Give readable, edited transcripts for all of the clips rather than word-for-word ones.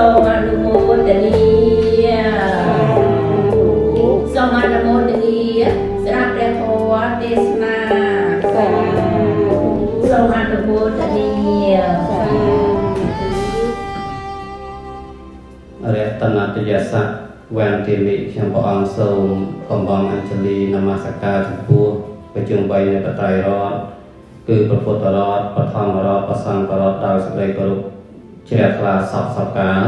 សូមអនុមោទនាសូមអនុមោទនាស្រាប់ព្រះធម៌ទេសនាសូមអនុមោទនារតនតយស័កវ៉ាន់ទីមិខ្ញុំព្រះអង្គសូមកំបងអញ្ជលីនមស្ការចំពោះប្រជុំ3នៃបត្រៃរតគឺព្រះពុទ្ធរតបឋមរតព្រះសង្ឃរតដោយសេចក្តីគោរពជ្រះថ្លាសពសពកាល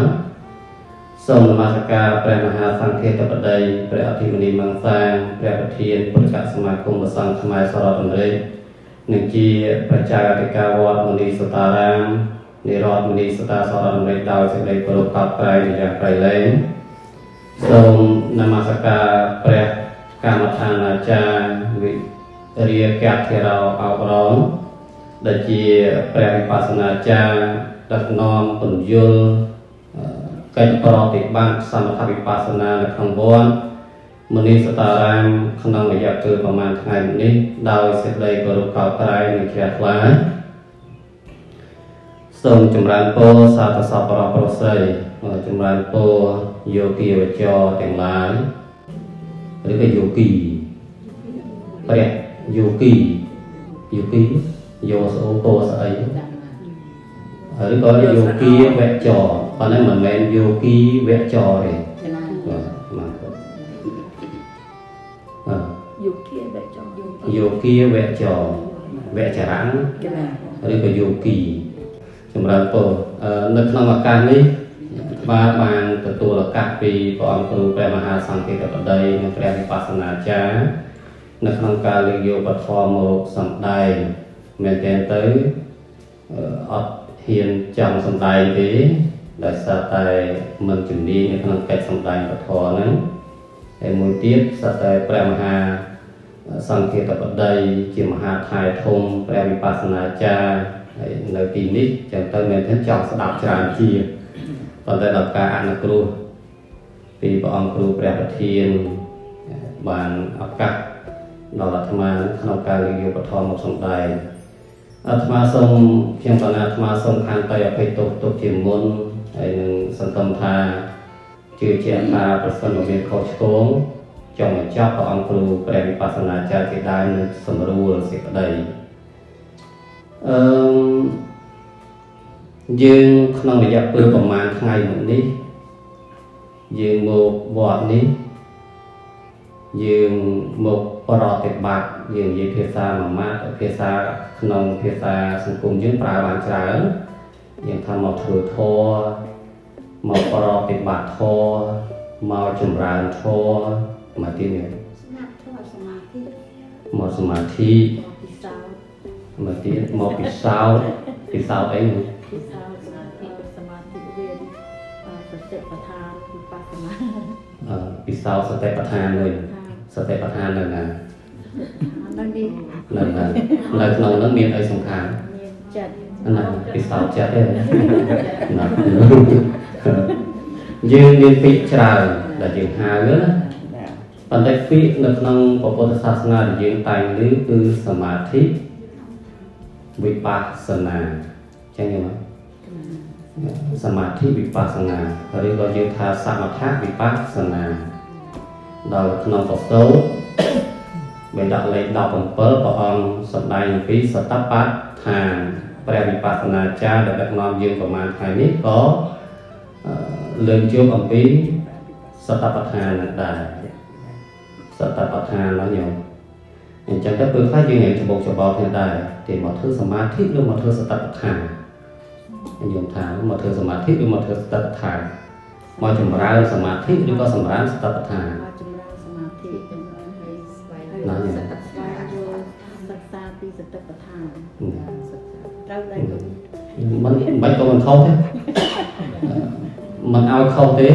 សូមនមស្ការព្រះមហាសង្ឃាធិបតីព្រះអធិមនីមង្សាព្រះប្រធានពុទ្ធកសមាគមព្រះសង្ឃខ្មែរសរដ្ឋអាមេរិកនិងជាប្រជាអធិការវត្តមនីសតារាមនិរដ្ឋមនីសតាសរដ្ឋអាមេរិកដោយសេចក្តីគោរពកោតក្រែងយ៉ាងក្រៃលែងសូមនមស្ការព្រះកម្មដ្ឋានាចារ្យវិរិយកធិរោអបរំដែលជាព្រះវិបស្សនាចារ្យដឹកនាំពន្យល់កិច្ចប្រតិបត្តិសមថវិបស្សនានៅក្នុងវត្តមនីសតារាមក្នុងរយៈពេលប្រមាណថ្ងៃនេះដោយសេចក្តីគោរពកោតក្រែងនិងជ្រះថ្លាសូមចម្រើនពរសាធុសពរប្រុសស្រីចម្រើនពរយោគីវចរទាំងឡាយឬក៏យោគីព្រះយោគីយោស្អូពរស្អីឬក៏យោគីវចរប៉ុន្តែមិនមែនយោគីវចរទេយោគីវចរវចរៈឬក៏យោគីចម្រើនពរនៅក្នុងឱកាសនេះបានទទួលឱកាសពីព្រះអង្គគ្រូព្រះមហាសង្ឃាធិបតីនិងព្រះវិបស្សនាចារ្យនៅក្នុងការលើកយកបទធម៌មកសម្ដែងមែនទែនទៅអត់ហ៊ានចង់សម្ដែងទេដោយសារតែមិនជំនាញនៅក្នុងកិច្ចសម្ដែងបទធម៌ហ្នឹងហើយមួយទៀតស្រាប់តែព្រះមហាសង្ឃាធិបតីជាមហាថៃធំព្រះវិបស្សនាចារ្យហើយនៅទីនេះចឹងទៅមែនទេចង់ស្ដាប់ច្រើនជាប៉ុន្តែដល់ការអនុគ្រោះពីព្រះអង្គគ្រូព្រះប្រធានបានឱកាសដល់អាត្មាក្នុងការលើកយកបទធម៌មកសម្ដែងអាត្មាសូមខ្ញុំបណ្ណាអាត្មាសូមខន្តីអភ័យទោសទុកជាមុនហើយនឹងសង្ឃឹមថាជឿជាក់ថាប្រសិនបើមានខុសឆ្គងចង់បញ្ចប់ព្រះអង្គគ្រូព្រះវិបស្សនាចារ្យជាដើមនឹងសម្រួលសេចក្តីយើងក្នុងរយៈពេលប្រហែលថ្ងៃមុននេះយើងមកវត្តនេះយើងមកប្រតិបត្តិយើងនិយាយភាសាមួយម៉ាត់ភាសាក្នុងភាសាសង្គមយើងប្រើបានច្រើនយើងថាមកធ្វើធម៌មកប្រតិបត្តិធម៌មកចម្រើនធម៌មកទីនេះមកសមាធិមកទីមកពិសោធន៍អីពិសោធន៍សមាធិសមាធិរៀនសតិប្បដ្ឋានវិបស្សនាពិសោធន៍សតិប្បដ្ឋានវិញសតិប្បដ្ឋាននៅណានៅនេះនៅក្នុងនោះមានអីសំខាន់មានចិត្តណាពិសោធន៍ចិត្តទេណាយើងមានពាក្យច្រើនដែលយើងហៅណាប៉ុន្តែពាក្យនៅក្នុងពុទ្ធសាសនាដែលយើងតែងឮគឺសមាធិវិបស្សនាចឹងទេមកសមាធិវិបស្សនាឬក៏យើងថាសមថវិបស្សនាដល់ក្នុងបទសូត្របេដកលេខ17ព្រះអង្គសម្ដែងអំពីសតបដ្ឋានព្រះវិបស្សនាចារ្យដែលដឹកនាំយើងប្រមាណថ្ងៃនេះក៏លើកយកអំពីសតបដ្ឋានដែរសតបដ្ឋានហ្នឹងញោមអញ្ចឹងទៅពេលខ្លះយើងនឹងច្បុកច្បល់គ្នាដែរទីមកធ្វើសមាធិឬមកធ្វើសតបដ្ឋានញោមថាមកធ្វើសមាធិឬមកធ្វើសតបដ្ឋានមកចម្រើនសមាធិឬក៏សម្រើនសតបដ្ឋានមកចម្រើនសមាធិចម្រើនឲ្យស្វែងរកសតបដ្ឋានសិក្សាពីសតបដ្ឋានត្រូវដែរមិនក៏មិនខុសទេមិនឲ្យខុសទេ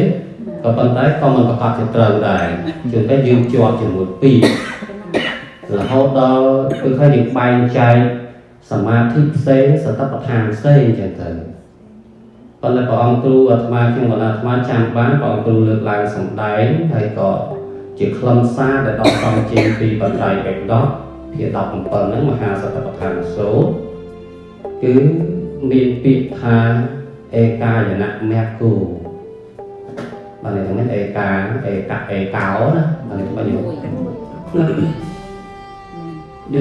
ក៏ប៉ុន្តែក៏មិនប្រកាសជាត្រូវដែរជួនតែយើងជាប់ជាមួយពីររហូតដល់គឺថាយើងបែងចែកសមាធិផ្សេងសតបដ្ឋានផ្សេងអញ្ចឹងទៅប៉ុន្តែព្រះអង្គគ្រូអាត្មាខ្ញុំក៏អាត្មាចាំបានព្រះអង្គគ្រូលើកឡើងសម្ដែងហើយក៏ជាខ្លឹមសារដែលដកសំចេញពីបត្រៃបេដកភាគ17ហ្នឹងមហាសតបដ្ឋានសូត្រគឺមានពាក្យថាឯកាយនៈមគ្គូ bạn này thằng ấy cáo đó bạn này bao nhiêu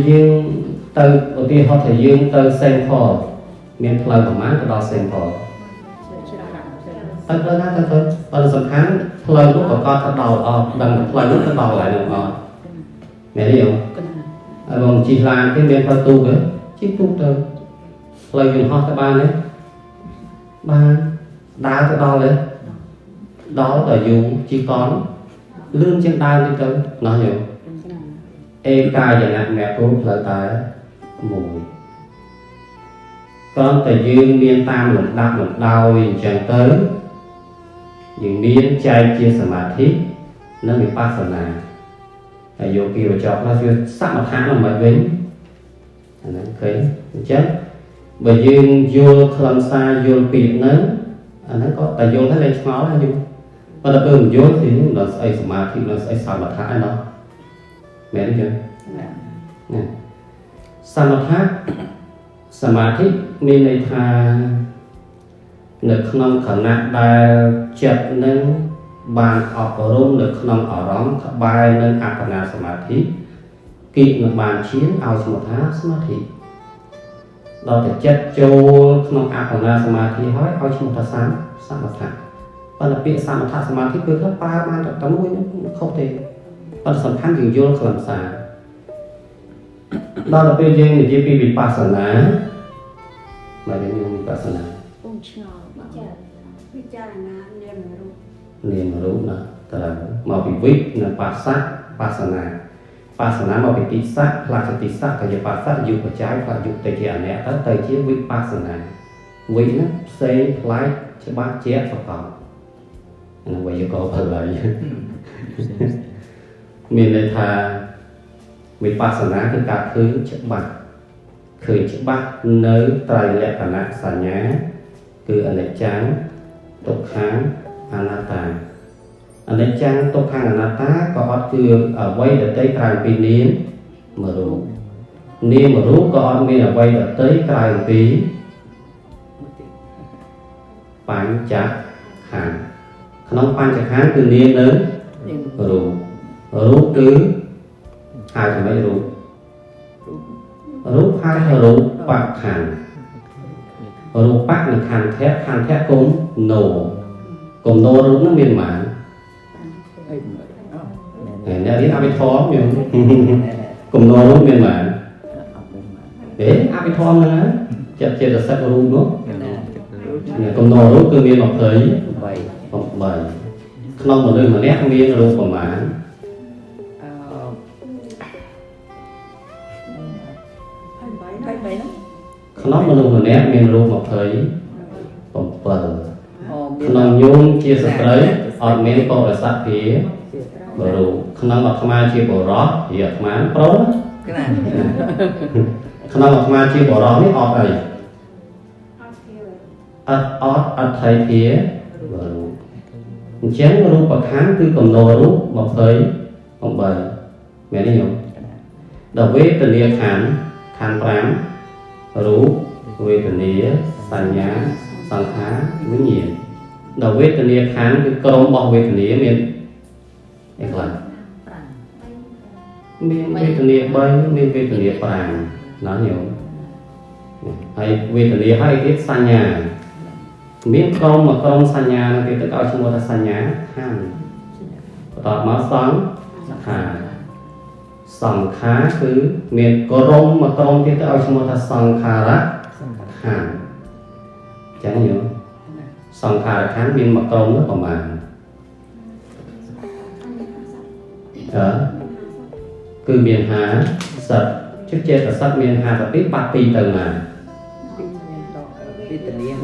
dương từ đầu tiên họ thể dương từ Saint Paul miền Fleur của má từ đó Saint Paul tới tới sầm kháng Fleur lúc của con thật đầu đằng Fleur lúc thật đầu lại được mẹ hiểu không chỉ là cái miền Fleur tu đấy chỉ tu từ Fleur dùng họ cái ba đấy ba đá cái đo đấy đó là dùng chỉ còn lương trên đai đi tới nó hiểu ê ca chẳng hạn mẹ cô lợi tài mùi con tại dương miên tam một đạp một đau chẳng tới những miên chay chia samadhi nó bị pasana tại dù kỳ và chọc nó chưa sắp một tháng là mệt vĩnh nó thấy chết bởi dương vô khlam xa vô biệt lớn nó có tại vô thấy lên ngó là vô và đặc biệt vô thì nó sẽ samadhi nó sẽ sao mà thả nó mẹ thấy chưa Samadhiមានន័យថានៅក្នុងខណៈដែលចិត្តនឹងបានអប់រំនៅក្នុងអារម្មណ៍ក្បែរនឹងអបណាសមាធិគិនឹងបានឈានឲ្យឈ្មោះថាសមាធិដល់តែចិត្តចូលក្នុងអបណាសមាធិហើយឲ្យឈ្មោះថាសមថៈប៉ុន្តែពាក្យសមថៈសមាធិគឺប្រើបានតែមួយខុសទេប៉ុន្តែសំខាន់យើងយល់ខ្លឹមសារដល់ទៅពេលយើងនិយាយពីវិបស្សនាមកយើងវិបស្សនាអូនឆ្ងល់ពិចារណានាមរូបណាតើមកពីវិនិងបាសនាមកពីទីស័កផ្លាស់ទីស័កកាយបាសយុបច្ច័យផ្លាស់យុតិជាអនៈទៅជាវិបស្សនាវិហ្នឹងផ្សេងផ្លែកច្បាស់ជាប្រកបនឹងវិយកោផលហើយមានន័យថាវិបស្សនាគឺការឃើញច្បាស់នៅត្រៃលក្ខណៈសញ្ញាគឺអនិច្ចំទុក្ខំអនត្តាអនិច្ចំទុក្ខំអនត្តាក៏អត់គឺអ្វីដទៃក្រៅពីនាមរូបក៏អត់មានអ្វីដទៃក្រៅពីបញ្ចក្ខន្ធក្នុងបញ្ចក្ខន្ធគឺនាមនៅរូបគឺហៅថាម៉េចរូបហៅថារូបបៈខន្ធរូបៈនិងខន្ធៈគុំណូរូបនោះមានម៉ានអ្នករៀនអភិធម្មយើងគុំណូរូបមានម៉ានទេអភិធម្មហ្នឹងចិត្តចេតសិករូបនោះគុំណូរូបគឺមាន28ក្នុងមនុស្សម្នាក់មានរូបប្រមាណក្នុងមនុស្សម្នាក់មានរូប27ក្នុងញោមជាស្ត្រីអត់មានបរិស័ទភារូបក្នុងអាត្មាជាបរិសជាអាត្មាប្រុសក្នុងអាត្មាជាបរិសនេះអត់អីអត់ថៃភារូបអញ្ចឹងរូបប្រខណ្ឌគឺកំណត់រូប28មែនទេញោមដល់វេទនាខណ្ឌ5រូបវេទនាសញ្ញាសង្ខារវិញ្ញាណដល់វេទនាខណ្ឌគឺក្រុមរបស់វេទនាមានអីខ្លះមានវេទនា3មានវេទនា5ណាញោមហើយវេទនាហើយទៀតសញ្ញាមានក្រុមមកក្រុមសញ្ញាគេទៅឲ្យឈ្មោះថាសញ្ញាខណ្ឌបន្តមកសង្ខារគឺមានក្រុមមកក្រុមទៀតទៅឲ្យឈ្មោះថាសង្ខារៈខណ្ឌចឹងយល់សង្ខារៈខណ្ឌមានមកក្រុមនោះប្រមាណគឺមាន50ជិតចេតសិកមាន52បាត់2ទៅណា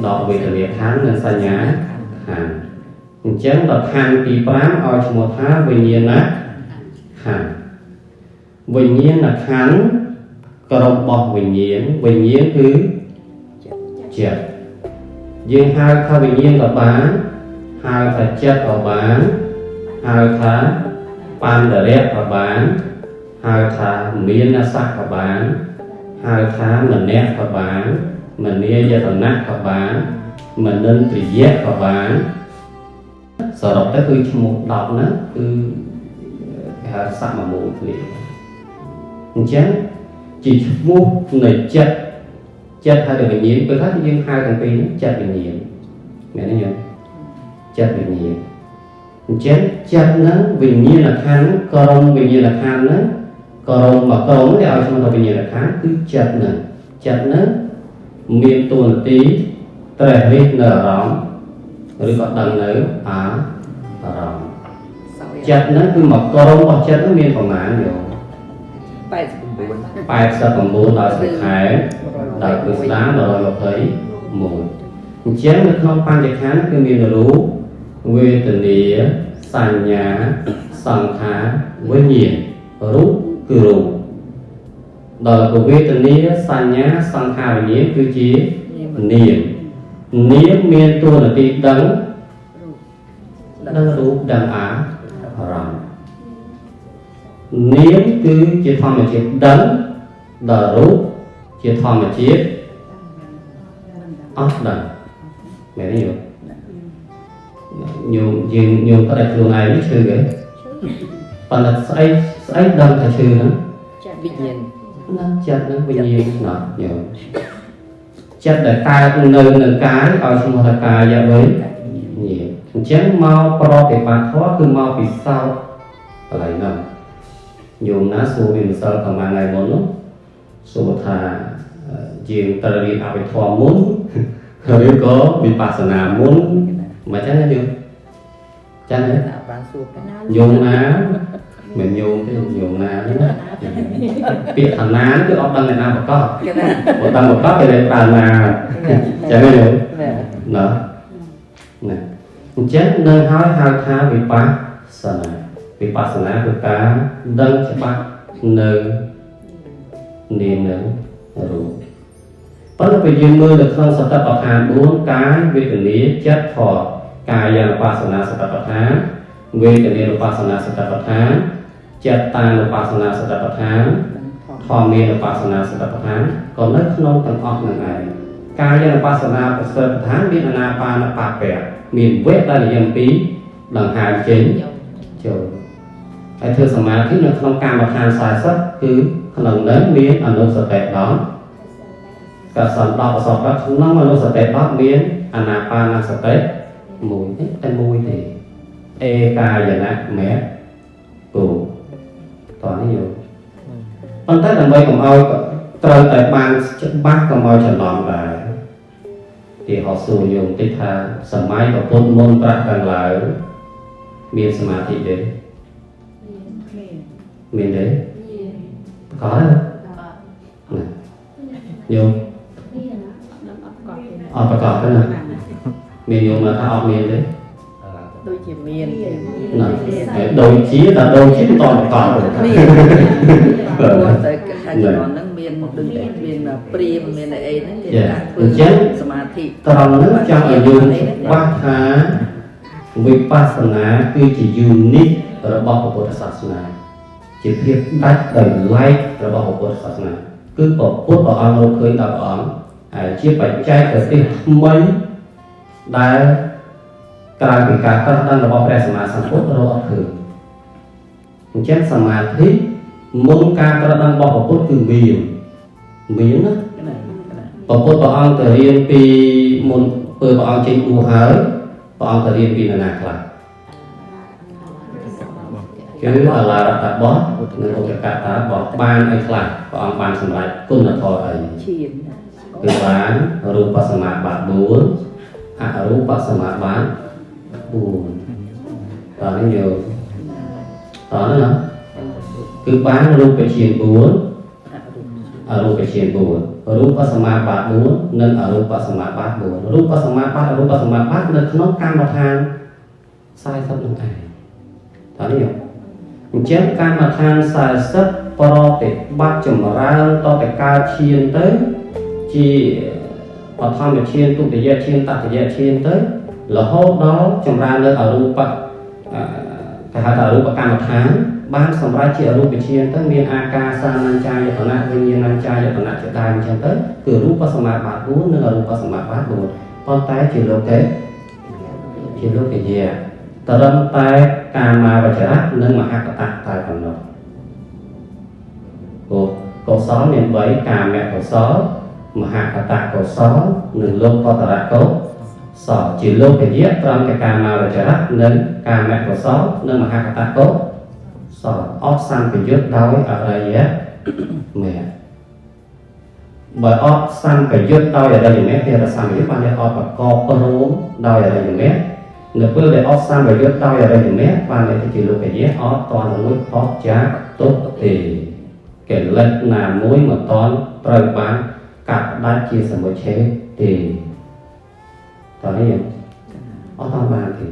ដល់វេទនាខណ្ឌនិងសញ្ញាខណ្ឌអញ្ចឹងដល់ខណ្ឌទី5ឲ្យឈ្មោះថាវិញ្ញាណខណ្ឌវិញ្ញាណខណ្ឌក្រុមរបស់វិញ្ញាណគឺចិត្តយើងហៅថាវិញ្ញាណក៏បានហៅថាចិត្តក៏បានហៅថាបណ្ឌរៈក៏បានហៅថាមានសៈក៏បានហៅថាមនៈក៏បានមនីយតនៈក៏បានមនិន្ទ្រិយៈក៏បាន សរុបទៅគឺឈ្មោះ10ហ្នឹងគឺគេហៅសកម្មមូលគ្នាអញ្ចឹងជាឈ្មោះនៃចិត្តហើយវិញ្ញាណពេលខ្លះយើងហៅទាំងពីរនេះចិត្តវិញ្ញាណមែនទេញោមចិត្តវិញ្ញាណអញ្ចឹងចិត្តហ្នឹងវិញ្ញាណខណ្ឌក្រុមវិញ្ញាណខណ្ឌហ្នឹងក្រុមមកក្រុមដែលឲ្យឈ្មោះថាវិញ្ញាណខណ្ឌគឺចិត្តហ្នឹងមានតួនាទីត្រេះរិះនៅអារម្មណ៍ឬក៏ដឹងនៅអារម្មណ៍ចិត្តហ្នឹងគឺមកក្រុមរបស់ចិត្តហ្នឹងមានប្រមាណយោ89ដល់សង្ខេបដល់ពិស្ដារ121អញ្ចឹងនៅក្នុងបញ្ចក្ខន្ធគឺមានរូបវេទនាសញ្ញាសង្ខារវិញ្ញាណរូបគឺរូបដល់វេទនាសញ្ញាសង្ខារវិញ្ញាណគឺជានាមមានតួនាទីដឹងរូបដឹងអារម្មណ៍នាមគឺជាធម្មជាតិដឹងដល់រូបជាធម្មជាតិអត់ដឹងមែនទេញោមក៏តែខ្លួនឯងឈឺទេប៉ុន្តែស្អីដឹងថាឈឺហ្នឹងវិញ្ញាណណាចិត្តហ្នឹងវិញ្ញាណណាញោមចិត្តដែលកើតនៅនឹងកាយឲ្យឈ្មោះថាកាយវិញ្ញាណអញ្ចឹងមកប្រតិបត្តិធម៌គឺមកពិសោធន៍កន្លែងហ្នឹងញោមណាសួរពីម្សិលប្រហែលថ្ងៃមុននោះសួរថាជាងត្រូវរៀនអភិធម្មមុនឬក៏វិបស្សនាមុនមិនចឹងទេចឹងទេបានសួរញោមណាមិនញោមទេញោមណាហ្នឹងពាក្យឋានាគឺអត់ដឹងអ្នកណាប្រកបបើដឹងប្រកបគេលេខដើរណាចឹងទេញោមណាអញ្ចឹងនៅហើយហៅថាវិបស្សនាគឺការដឹងច្បាស់នៅនាមនឹងរូបប៉ុន្តែពេលយើងមើលនៅក្នុងសតិប្បដ្ឋាន4កាយវេទនាចិត្តធម៌កាយានុបស្សនាសតិប្បដ្ឋានវេទនានុបស្សនាសតិប្បដ្ឋានចិត្តតានុបស្សនាសតិប្បដ្ឋានធម្មានុបស្សនាសតិប្បដ្ឋានក៏នៅក្នុងទាំងអស់នឹងឯងកាយានុបស្សនាសតិប្បដ្ឋានមានអានាបានបពៈមានវេទដែលនិយាយអំពីដង្ហើមចេញចូលហើយធ្វើសមាធិនៅក្នុងកម្មដ្ឋាន40គឺក្នុងនោះមានអនុសតិ10កសល10អសរក្នុងអនុសតិ10មានអានាបានសតិមួយទេអេកាយណៈមេគោតោះនេះយោប៉ុន្តែដើម្បីកុំឲ្យត្រូវតែបានច្បាស់កុំឲ្យច្រឡំដែរទីហោសួរយោបន្តិចថាសម័យប្រពុតមុនប្រាក់ខាងឡើយមានសមាធិទេមានទេcó đấy nhiềuប្រកបទេណាមានញោមថាអត់មានទេដូចជាមានណាដូចជាតើដូចជាតប្រកបមានព្រោះតែខាងជំនាន់ហ្នឹងមានដូចមានព្រាមមានអីហ្នឹងគេថាធ្វើសមាធិត្រង់ហ្នឹងចង់ឲ្យយើងបាស់ថាវិបស្សនាគឺជា unique របស់ពុទ្ធសាសនាជាភាពដាច់ដោយឡែករបស់ពុទ្ធសាសនាគឺពុទ្ធព្រះអង្គរកឃើញដល់ព្រះអង្គហើយជាបច្ចេកទេសថ្មីដែលក្រៅពីការត្រាស់ដឹងរបស់ព្រះសម្មាសម្ពុទ្ធរកអត់ឃើញអញ្ចឹងសមាធិមុនការត្រាស់ដឹងរបស់ពុទ្ធគឺមានណាពុទ្ធព្រះអង្គទៅរៀនពីមុនពេលព្រះអង្គចេញបួសហើយព្រះអង្គទៅរៀនពីណាខ្លះគឺអឡារតបោះនិងឧបកតាបោះបានឲ្យខ្លះព្រះអង្គបានសម្រេចគុណធម៌អីគឺបានរូបសមាបត្តិ4អរូបសមាបត្តិ4តើនេះយកតើណាគឺបានរូបជា4អរូបជា4រូបសមាបត្តិ4និងអរូបសមាបត្តិ4រូបសមាបត្តិអរូបសមាបត្តិនៅក្នុងកម្មដ្ឋាន40នឹងឯងតើនេះយកអញ្ចឹងកម្មដ្ឋាន40ប្រតិបត្តិចម្រើនតទៅកើតឈានទៅជាបឋមឈានទុតិយឈានតតិយឈានទៅរហូតដល់ចម្រើននៅអរូបគេហៅថាអរូបកម្មដ្ឋានបានសម្រាប់ជាអរូបឈានទៅមានអាការសានញ្ចាយតនៈវិញ្ញាណញ្ចាយតនៈជាដើមអញ្ចឹងទៅគឺរូបសមាបត្តិ4និងអរូបសមាបត្តិ4ប៉ុន្តែជាលោកេយៈ ត្រឹមតែកាមាវចរៈនិងមហកតៈតែប៉ុណ្ណោះកុសលមាន3កាមកុសលមហកតៈកុសលនិងលោកកតរៈកុសលជាលោកពយៈត្រឹមតែកាមាវចរៈនិងកាមកុសលនិងមហកតៈកុសលអត់សម្ពយុទ្ធដោយអរិយមគ្គបើអត់សម្ពយុទ្ធដោយអរិយមគ្គទេរសម្ពយុទ្ធបានអត់ប្រកបរួមដោយអរិយមគ្គនៅពេលដែលអត់សម្ពយុទ្ធដោយអរិយមគ្គបានតែជាលោកពយៈអត់តន់រួចផុតចាកទុក្ខទេកិលេសណាមួយមិនតន់ត្រូវបានកាត់ផ្ដាច់ជាសមុឆេទេតើនេះអត់តាមបានទេ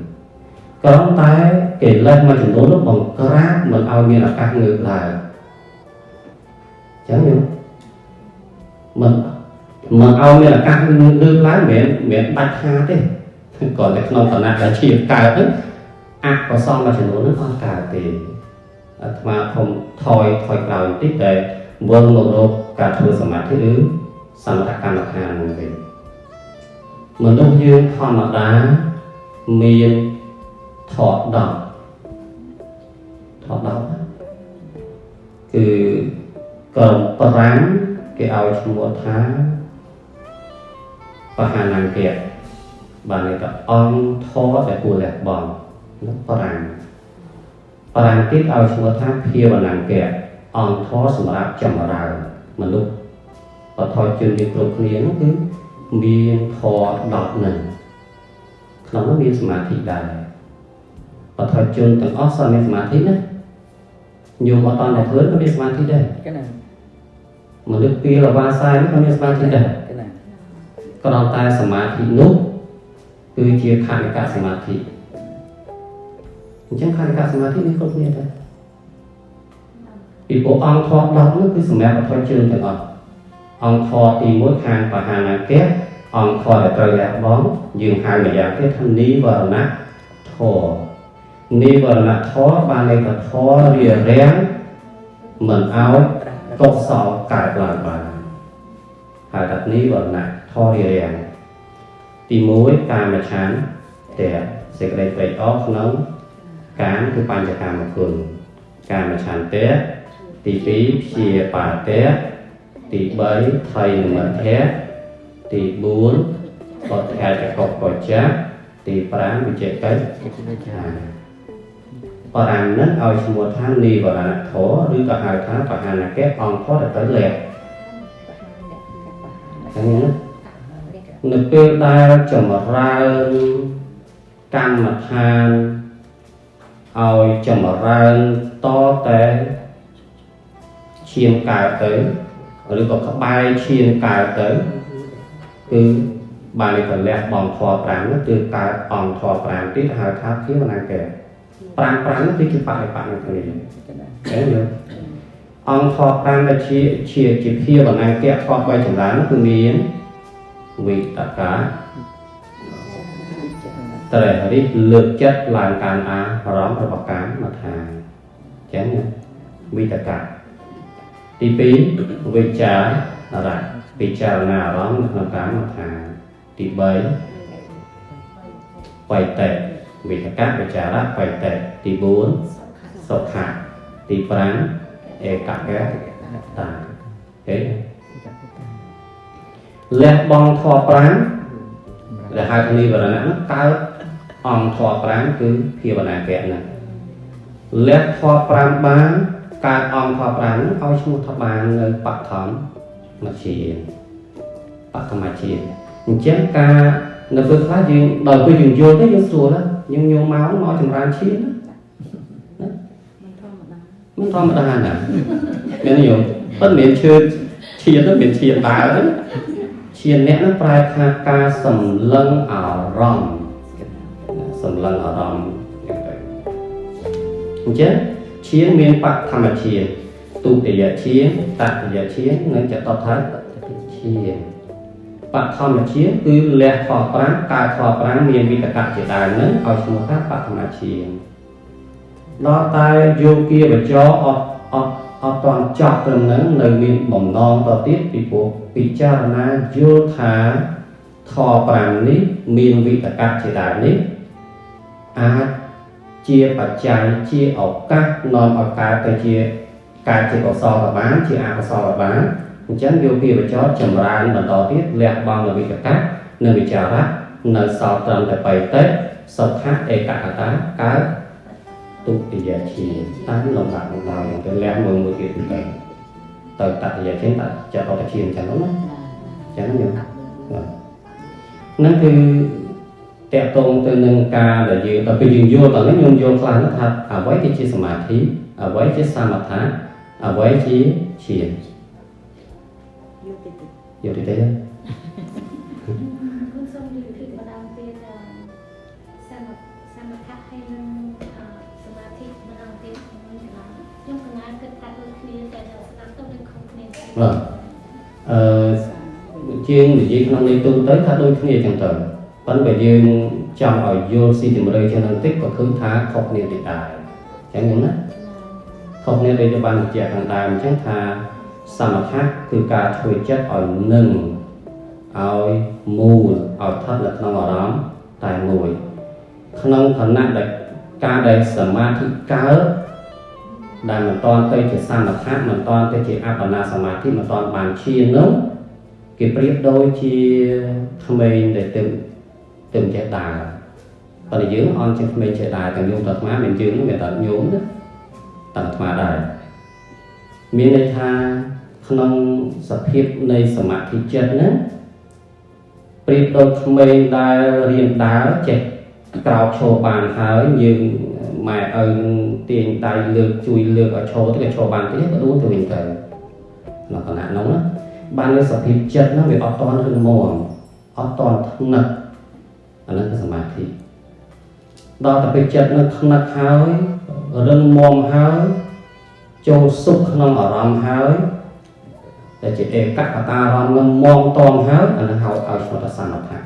គ្រាន់តែកិលេសមួយចំនួននោះបង្ក្រាបមិនឲ្យមានឱកាសងើបឡើងចឹងយល់មិនឲ្យមានឱកាសងើបឡើងមិនដាច់ខាតទេគ្រាន់តែក្នុងឋានៈដែលជាកើតហ្នឹងអកុសលមួយចំនួននោះអត់កើតទេអាត្មាខ្ញុំថយក្រោយបន្តិចតែវិលមករកការធ្វើសមាធិឬសមថកម្មដ្ឋានហ្នឹងវិញមនុស្សយើងធម្មតាមានថត10គឺក្រុម5គេឲ្យឈ្មោះថាបហានង្គៈបានន័យថាអង្គធរដែលគួរលះបង់នោះ5ទៀតឲ្យឈ្មោះថាភាវនង្គៈអង្គធរសម្រាប់ចម្រើនមនុស្សបថយជនយើងគ្រប់គ្នានោះគឺមានធរ10នឹងក្នុងនោះមានសមាធិដែរបថយជនទាំងអស់សមានសមាធិណាញោមអត់តន់តែធ្វើក៏មានសមាធិដែរមនុស្សពីលវាសាយក៏មានសមាធិដែរគ្រាន់តែសមាធិនោះគឺជាខណ្ឌកសមាធិអញ្ចឹងខណ្ឌកសមាធិនេះគ្រប់គ្នាដែរពីពួកអង្គធម៌10នោះគឺសម្រាប់បថយជនទាំងអស់អង្គធម៌ទី1ខាងបហានង្គៈអង្គធម៌ដែលត្រូវលះបង់យើងហៅម្យ៉ាងទៀតថានិវរណៈធម៌និវរណៈធម៌បានន័យថាធម៌រារាំងមិនឲ្យកុសលកើតឡើងបានហៅថានិវរណៈធម៌រារាំងទី1កាមច្ឆន្ទៈសេចក្តីត្រេកអរក្នុងកាមគឺបញ្ចកាមគុណកាមច្ឆន្ទៈទី2ព្យាបាទៈទី3ថៃនិមិត្តៈទី4បទខែចកបច្ចៈទី5វិជកិច្ចបរាំងនឹងឲ្យឈ្មោះថានិវរណៈធម៌ឬក៏ហៅថាបហានង្គៈអង្គធម៌ដែលត្រូវលះហ្នឹងនៅពេលដែលចម្រើនកម្មដ្ឋានឲ្យចម្រើនតតែឈាមកើតទៅឬក៏ក្បែរឈាមកើតទៅគឺបានតែលះបង់ធម៌5នោះគឺកើតអង្គធម៌5ទៀតហៅថាភាវនង្គៈ5នោះគឺជាបរិបត្តិនឹងគ្នាអង្គធម៌5ដែលជាភាវនង្គៈធម៌3ចម្រើននោះគឺមានវិតកាត្រេះរិះលើកចិត្តឡើងការអារម្មណ៍របស់កាមដ្ឋានអញ្ចឹងវិតកាទី2វិចារៈពិចារណាអារម្មណ៍ក្នុងកាមដ្ឋានទី3បៃតេវិតកៈវិចារៈបៃតេទី4សុខៈទី5ឯកកៈតាហេលះបង់ធម៌5ដែលហៅថានិវរណៈនោះកើតអង្គធម៌5គឺភាវនាគៈហ្នឹងលះធម៌5បានកើតអង្គធម៌5នោះឲ្យឈ្មោះថាបាននៅបឋមជាអញ្ចឹងការនៅពេលខ្លះយើងដល់ពេលយើងយល់ទៅយើងស្រួលណាយើងញោមមកចម្រើនឈាមណាមិនធម្មតាណាមានញោមប៉ុន្តែមានឈើឈាមទៅមានឈាមដើរហ្នឹងឈាមអ្នកនោះប្រែថាការសម្លឹងអារម្មណ៍សម្លឹងអារម្មណ៍អញ្ចឹងឈាមមានបឋមឈាមទុតិយឈាមតតិយឈាមនិងចតុដ្ឋឈាមបឋមឈាមគឺលះធម៌5កើតធម៌5មានវិតកៈជាដើមហ្នឹងឲ្យឈ្មោះថាបឋមឈាមដល់តែយោគិវចរអត់តាន់ចប់ត្រឹមហ្នឹងនៅមានបំណងទៅទៀតពីព្រោះពិចារណាយល់ថាធម៌5នេះមានវិតកៈជាដើមនេះអាច chia bạch chay chia ốc các non ốc cái tới chia cái chỉ có so và bán chia a có so và bán chẳng vô kia và chó chầm ra mà to tiết lẹ bao là bị cắt nên bị chả rác nên sau trần để bày tết sau khác để cả cái tụ thì giờ chỉ tám lòng bạc nào những cái lẹ mừng một kiện từ từ tại giờ trên tại chợ có chiên chẳng lắm chẳng nhiều nênคือแต่ตรงตัวหนึ่งการเดี๋ยวไปยืนโยตอนนั้นโยคลานนะครับเอาไว้ที่สมาธิเอาไว้ที่สมาธิเอาไว้ที่เฉียนอยู่ที่ไหนคุณสมอยู่ที่ประดามเป็นสมถะให้มันสมาธิประดามเป็นยังทำงานเกิดการโดยเคลียร์แต่เราสนับต้องเป็นของเนี่ยchiên để gì năng lên tu tới thà đôi khi chẳng tờ vẫn phải dương trong ở vô si tìm đây cho nên tích có thứ thá không nên để đại chẳng những đó không nên để cho bạn trẻ thằng đại chẳng thà samathaคือการช่วยจัดอ่อนหนึ่งเอามูลเอาทัดหลักน้องอร้อมตายงวยขนมขนาดเด็กการได้สมาธิเก้าได้มันตอนไปจะสร้างหลักฐานมันตอนไปจะอัปปนาสมาธิมันตอนบานเชียนนู้cái priết đôi chi không bên để từng chạy đà còn để dưỡng on trên bên chạy đà càng dùng thật má mình dưỡng người ta nhốn đó tận má đài miền này tha không sập hiệp này sầm mát thì chết nữa priết đôi không bên đài riêng đá chạy cào trồ bàn hái nhưng mà ơn tiền tài lược chui lược ở trồ tức là trồ bàn thế có đúng từ mình thời nó còn hạn nóng đó banในสติจัดนั่นเป็นอตอนทั้งมวลอตอนทั้งนักอันนั้นคือสมาธิดอกแต่ไปจัดนั่นทั้งนักหายเรื่องมองหายโจสุขนองอารมณ์หายแต่จิตเอกตาอารมณ์นั่นมองตองหายอันนั้นเขาเอาชนสมาธิ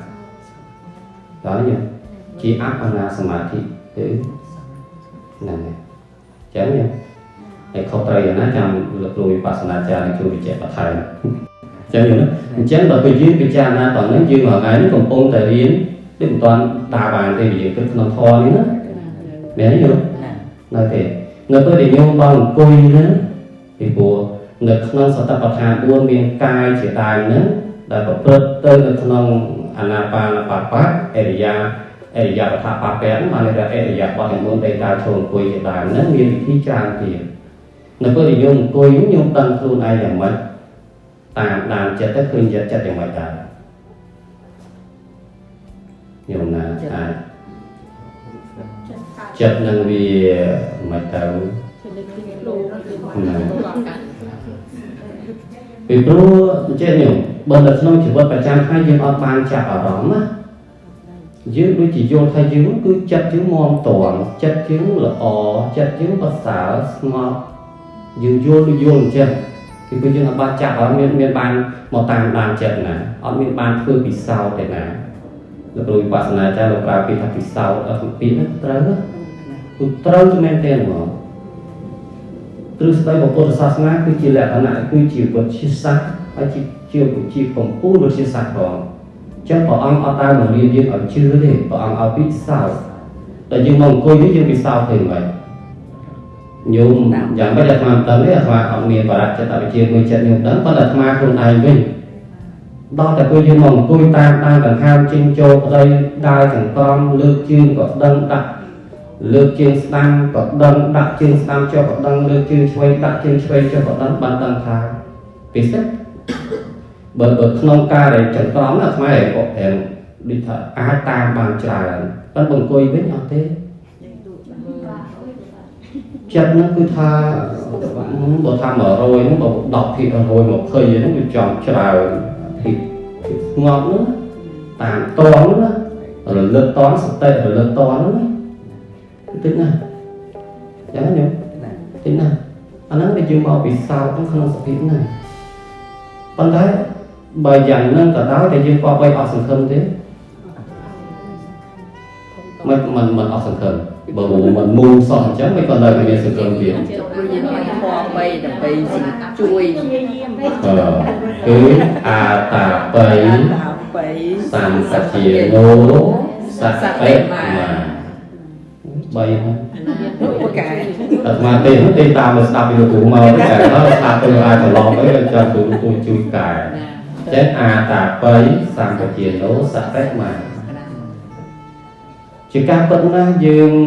đó nhỉ chỉ áp ana samadhiคือนั่นไงใช่ไหมไอ้เขาไตรนะจำหลุยปัสนาจารย์คือวิจัยปัจจัยchẳng như đó chẳng đợi cái duyên cái cha na toàn nó duyên ở cái nó còn ôn tài riêng đến toàn đa bàn thì bị cái nó thò đi nữa mẹ thấy chưa nói thế người tôi để nhung bằng cùi nữa thì của người không sao tập hà buôn miền cai chỉ tài nữa đại bảo tôi người không anapa là papa Elia và tháp bén mà người ta Elia bảo thành môn đại ta trồn cùi chỉ tài nữa miền thị trang thì người tôi để nhung cùi nhung tăng luôn aiอย่างmấyตามจะถ้าคืนจะจัดอย่างไรได้โยมนะจัดนังวีไม่เท่าปีพลูเช่นอย่างบนหลักน้องถือว่าประจำให้ยืมเอาบานจับเอาหรอมะยืมด้วยจีโยนไทยยืมคือจัดยืมมองตัวจัดยืมละอจัดยืมภาษาสมอยืมโยนด้วยโยนเช่นthì bây giờ là ba chạm ở miền ban một tàng đàn trận nè ở miền ban phương bị sao thế nè rồi bà này cha là bà bị thật bị sao ở phía phía nó trâu cho men tên mà từ đây một cô sát ngã cứ chỉ là thằng này cứ chịu một chiếc sát hay chịu một chiếc phòng cũ một chiếc sát rồi chắc bỏ ông ở tay một liên ở chưa để bỏ ông ở phía sau tại vì mong cô như bị sao thì vậy nhung chẳng bây giờ mà tới là mà ông miền và đặt cho tại chiều người trận nhung đến có là ma không ai mình đó là tôi như mong tôi ta cần ham trên châu ở đây đai chẳng con lược chương có đăng đặt lược chương sang có đăng đặt chương sang cho có đăng lược chương xoay đặt chương xoay cho có đăng ban đăng thang vì sức bởi không ca để chẳng có là mai có thể đi thở ai ta bằng trà vẫn bằng coi với nhau thế chất nó cứ tha bộ tham ở rồi nó bộ đọc thì ở rồi một thời nó bị chọn trào thì ngọt nữa tàn toán nữa rồi lực toán sạch tệ rồi lực toán nữa tính này chẳng nhớ tính này anh nói chưa bao bị sao cũng không sạch tính này con thấy bài giảng nên cả đó thì dương qua bay ở sân khâm thế mình ở sân khâm bởi vì mình mua sòn chắc mấy con đời mình sẽ cần tiền cứ tà bấy sàn sạch chia nô sạch bếp mà bay thôi một cái thật mà tên tao mà sao bây giờ cũng màu cái đó sao tôi ai còn lo với cho tôi chui cài chết tạp bấy sang cái chiến đấu sạch tết mà chỉ các vẫn là dương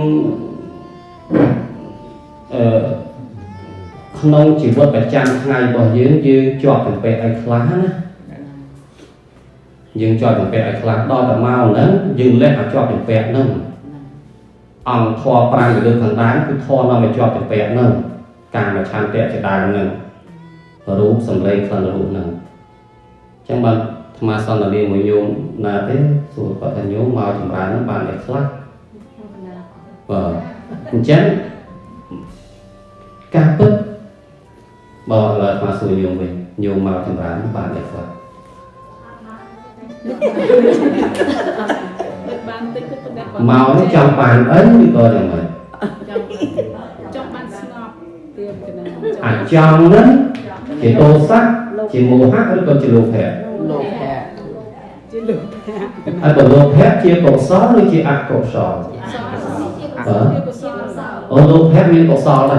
không chỉ vượt phải trăm ngày bỏ dương chọn từng bệ ai khá dương chọn từng bệ ai khá đo tầm màu nữa dương lên chọn từng bệ nữa ông thò prang được thằng đá cứ thò nó mới chọn từng bệ nữa càng mà chăn tệ sẽ đài nữa rú sầm lên phần rú nữa chẳng bằng mà sau là đi một nhôm là thế rồi có thể nhôm màu chấm ra nó bàn để khác chén ca bứt bỏ là mà sửa nhôm về nhôm màu chấm ra nó bàn để khác màu nó trong bàn ấy như coi rằng vậy trong đó chỉ tô sắc chỉ màu hát nó còn chỉ lục hẹp còn lục hẹp chia cổ xó hay chia cổ sò lục hẹp miếng cổ sò này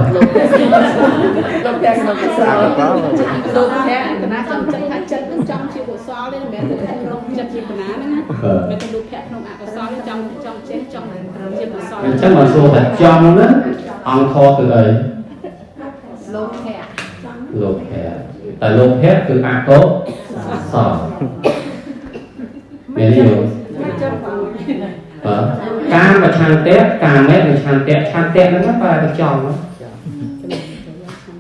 lục hẹp nó cổ sò lục hẹp nó trong trong chia cổ sò lên mẹ chặt chia cổ ná nữa mẹ trong lục hẹp nó cổ sò lên trong trên trong chia cổ sò chắc mà số thật trong đó ăn kho từ ấy lục hẹp tại lục hẹpคืออาโกสอบเนี่ยนี่อยู่การมาชันเตะการแม่มาชันเตะนั่นก็ไปจอม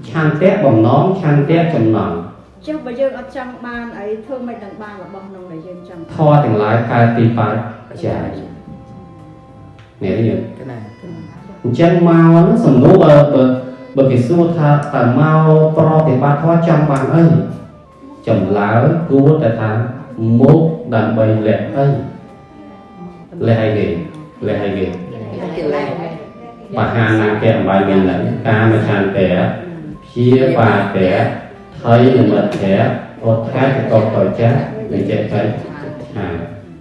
ชันเตะบ่มน้องชันเตะจำหน่องเจ้าไปยืนเอาจังบานไอ้เธอไม่ดังบานหรอบ่น้องไหนยืนจังทอถึงหลายกายตีปลายใช่เนี่ยนี่อยู่จังมาวันสมมุติbởi vì xưa ta mau pro thì ba thoa trong bàn ấy chầm lá cứu tại thang mốt đàn bầy lẹ ấy lẹ hay ghê bà hà nàng kẹm bài mình là ca mà chàng kẻ chia bà kẻ thấy là mật kẻ một cái thì còn tội chết mình chạy thấy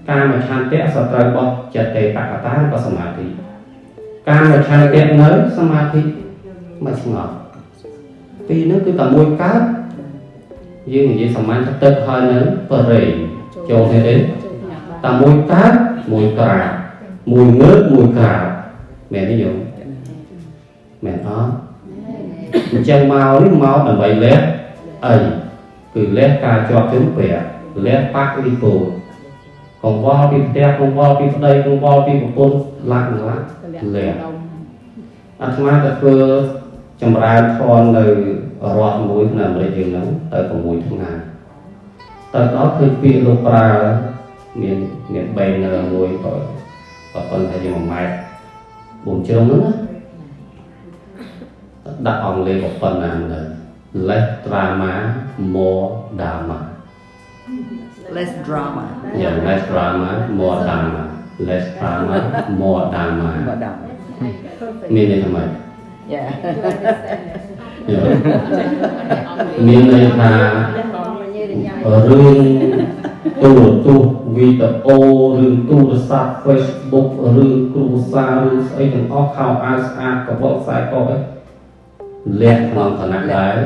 ca mà chàng kẻ sắp ra bọc chật tệ tạ cả ta có samadhi ca mà chàng kẻ nới samadhi mà không ngọt vì nó cứ tầm mùi cát nhưng vậy xong anh thật hơi nữa và rỉ trồn thế đến tầm mùi cát mùi cà mùi ngớt mùi cà mẹ ví dụ mẹ đó chân mau nếu mau là vậy lét ấy cứ lét ca cho chúng khỏe lét bác đi phù còn vo đi teo còn vo đi đây còn vo đi một con lặng lét anh má thật cơ trong ra thon từ rọt mũi là mới dừng nắng tới còn mũi thằng ngàn tới đóคือปีลูกปลาmiền bèn là mũi có phần hay dùng máy bùn trông nữa đặt ông lên một phần nào là less drama more drama less drama less drama more drama less drama more drama miền nàyทำไมmiền này là rương tu video rương tu sát Facebook rương tu sa rương ấy thằng óc khao as có bộ sai có ấy lẹt ngon khả năng đấy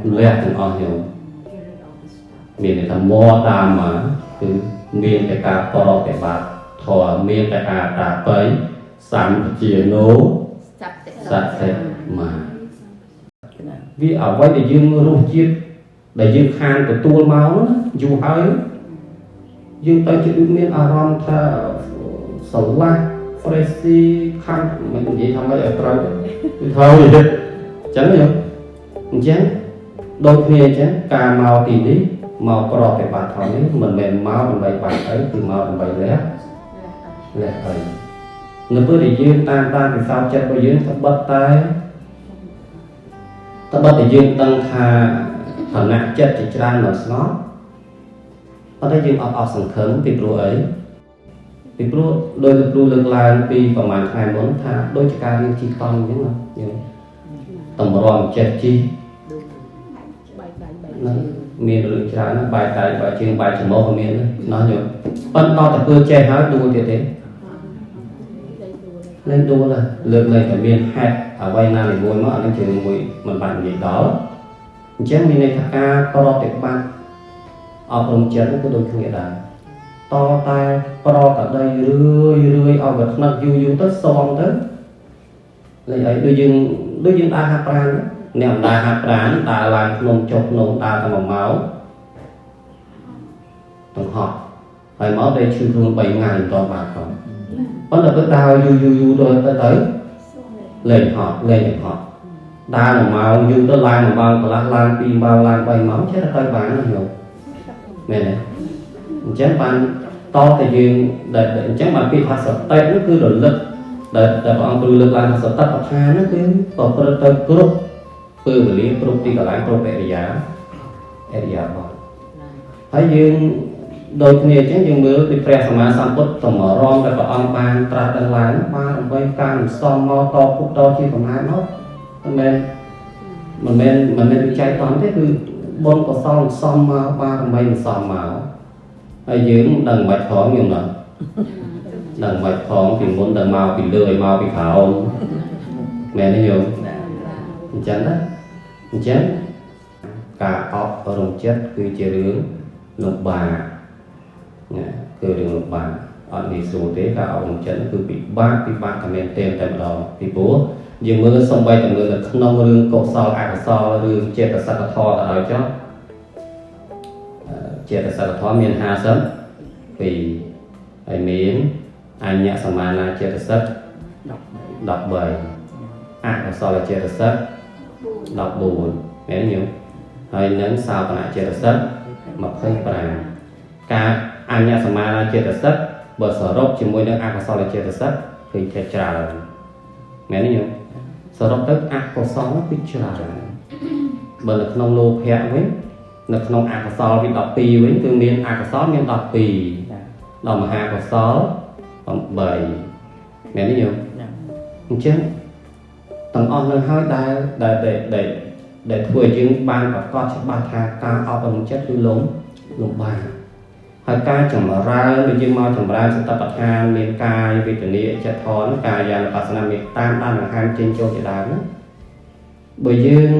lẹt thằng óc hiểu miền này thằng mo đam mà cứ miền cái cà to cái bát thò miền cái tà tới sắm chia nấu sạch sẽ mà vì ở vậy để dương rung chiết để dương khan của tua máu dù hơi dương tới chữ miền aram tha sầu la freshi khan mình gì không có ở đâu thôi gì hết chẳng được chẳng đôi khi chẳng cà màu thì đi màu cỏ cái bát thỏi mình mềm máu mình bày bát ấy từ màu mình bày lẻ ấy người bữa thì dương tan thì sao chết có dương thất bất tay thất bất thì dương tăng thà thằng nặng chết chỉ ra nó nó ở đây dương ở sẵn khẩn vì pro ấy vì pro đôi lực là vì vào màn hai muốn thà đôi chỉ ca riêng chi con nhớ không tầm ròn chết chi miền lượng trả nó bài tài bài chương bài chừng mẫu miền nó nhiều phân to tập cơ che hết đuôi thế lên đua là lượng này phải miền hẹp ở vay nào để môi mà ở trường môi mình bạn gì đó chứ mình này thằng ca pro tuyệt ban ở đồng chén của đôi nghĩa là to tay pro tại đây rươi ở vật nặng du tới son tới lấy ấy đôi dương đa hạt ran nèo đa hạt ran đa làm nông chọc nông đa thành máu thằng họ phải máu đây chưa thương 7 ngày toàn bạc không vẫn là cái đau du rồi tới lên họ đa là máu du tới lan mà bao là lan pin bao lan bay máu chết là tay bán là nhiều mẹ này chén bàn to thì duyên để chén bàn pin phát sợ tay nó cứ đổi lực để bọn tôi lực làm sợ tắt hoặc hai nó cứ còn tôi group từ về lý group đi cả lại group để giá bỏ thấy duyên đôi khi chén duyên mưa thì pre sama samput tầm mở ron để bọn bàn tra đằng lại nó ba đồng quay can son mo to cục to chi còn hai nó mình chạy toán thếคือบนก็ซ่อมมาบ้านไม่ซ่อมมาไอ้ยืมดังไว้ท้องอยู่น่ะดังไว้ท้องปีมนดังมาปีเลยมาปีขาวแม่นี่อยู่จังนะจังกาออกอารมณ์chấtคือเรื่องลงบาเนี่ยคือเรื่องลงบาอันนี้สูตรที่กาอารมณ์chấtคือปีบ้าคอมเมนต์เต็มแต่เราปีโป้ยังมือส่งไปแต่มือขนมเรื่องโกซอลอักซอลเรื่องเจตสักทออะไรจ้ะเจตสักทอมีห้าซ้ำปีไอเมียนอันเนี้ยสมานาเจตสักดอกใบอักซอลเจตสักดอกบูนแม่นี่ไอ้นั้นสาวขณะเจตสักมาเพิ่มปราการอันเนี้ยสมานาเจตสักบทสรุปจมูกเรื่องอักซอลเจตสักคือเจตจาร์แม่นี่สรุปตึกอักษรพิจารณาบนขนมโลเพะไว้ในขนมอักษรวิดปีไว้คือเมียนอักษรเมียน10 ปีเรามาหาอักษรใบแม่นี่อยู่เช่นต่างอ่อนเลยให้ได้ถ้วยยืงบานกับก้อนชับบาทาการเอาไปchấtคือลงบานให้การจังมาราโดยยืงมาจังมาราสตปัฏฐานเมียนกายวิตนี้จะถอนกายยานปัสนามีตามด้านหางจินโจจะได้นะbởi dương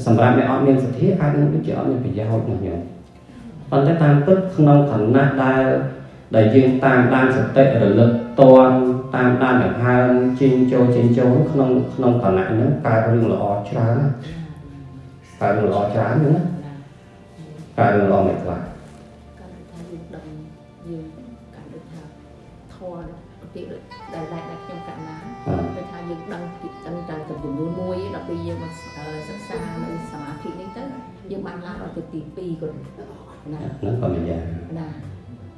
สำหรับในออนเมียนสถิอาจจะไม่เจอออนเมียนไปยาวหน่อยตอนที่ตามปึ๊บขนมขันน่าได้ยืนตามด้านสเตะหรือเลือกตัวตามด้านหางจินโจขนมขันนั้นกลายเป็นเรื่องละออช้านะกลายเป็นละออช้าnữaกลายเป็นละออไม่กลายđại lại trong cả náไปทางยังดังตั้งใจกับอยู่มวยเราไปยังมาศึกษาในสมาธินี่ตั้งยังมันลาเราจะตีปีก่อนนะนั่นก็ไม่ยาก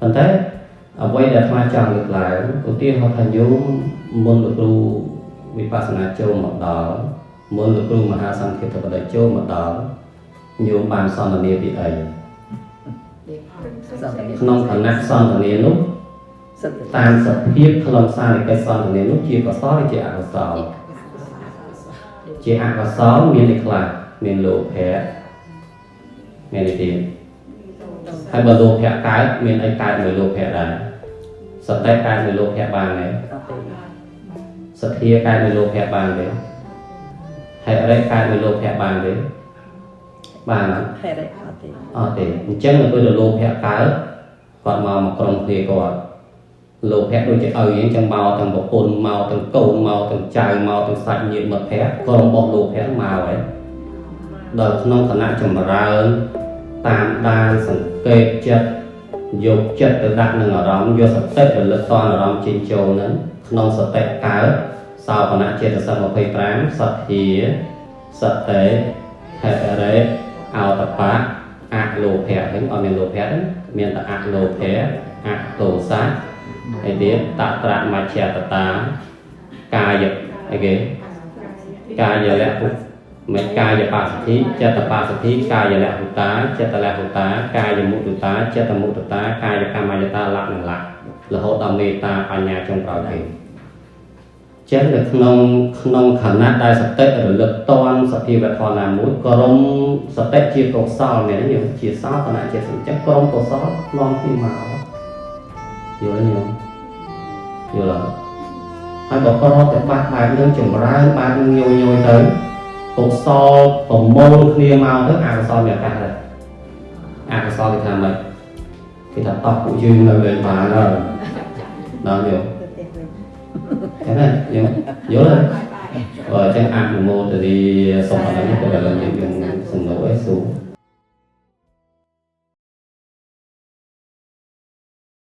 ตอนนี้เอาไว้เดี๋ยวมาจังหรือหลายตัวtiên họ thành vô môn lực lu vipassana châu một đó môn lực lu mà ha sang thiệt tập đại châu một đó nhiều bàn son là nia bị ấy không thành nát son là nia lúcตามสภาพขลังสารในการสอนเนี่ยนุชีก็สอนเจ้าก็สอนเจ้าก็สอนมีในคลามีโลภะมีในทีให้บรรลุแผลกายมีไอ้กายมีโลภะได้สเต็กกายมีโลภะบางเลยสเทียกายมีโลภะบางเลยให้อะไรกายมีโลภะบางเลยบางนะให้อะไรอ๋อเต๋เจ้ามันก็โลภะกายก่อนมาmộtกรงเทก่อนโลภะโดยจะเอาอย่างจังเมาจังบอกคนเมาจังโกนเมาจังใจเมาจังสัตย์เงียบหมดแผลก็ลองบอกโลภะมาไว้โดยน้องคณะจำราตามดานสังเกตจัดยกจัดระดับหนึ่งอารมณ์ยกสเต็ปหรือเลือกตอนอารมณ์จินโจนั้นน้องสเต็ปกายสาวคณะเจตสัมผัสปรางสัตหีสเตเหตุเรเอาตะปะอะโลภะถึงเอาเมนโลภะนั้นเมียนตะอะโลภะอะโตซะไอเดียตตระมาเชียตตากายไอเกกายและหุไม่กายปัสสธิเจตปัสสธิกายและหุตาเจตและหุตากายมุตุตาเจตมุตุตากายกรรมายตาหลักหนึ่งหลักละโหตเมตาปัญญาจงปราบเองเช่นเด็กนองขันนัดได้สเต็ปหรือเลือกตอนสติวัฒนามุตกรมสเต็ปจีโกซอลเนี่ยนี่จีซอลขณะเจสิจักกรมโกซอลลองที่มาอยู่แล้วnhiều rồi ហើយក៏ប្រត់តែបាត់បែបនឹងចម្រើនបែបនឹងញយទៅកុសលប្រមូលគ្នាមកទៅអកុសលមានឱកាសដែរអកុសលគេថាម៉េចគេថាតោះពួកយើងនៅវិញបានហើយដល់យកចឹងណាយើងយល់ទេចឹងអនុមោទនីសូមអរគុណដល់យើងសំណួរឯងសួរ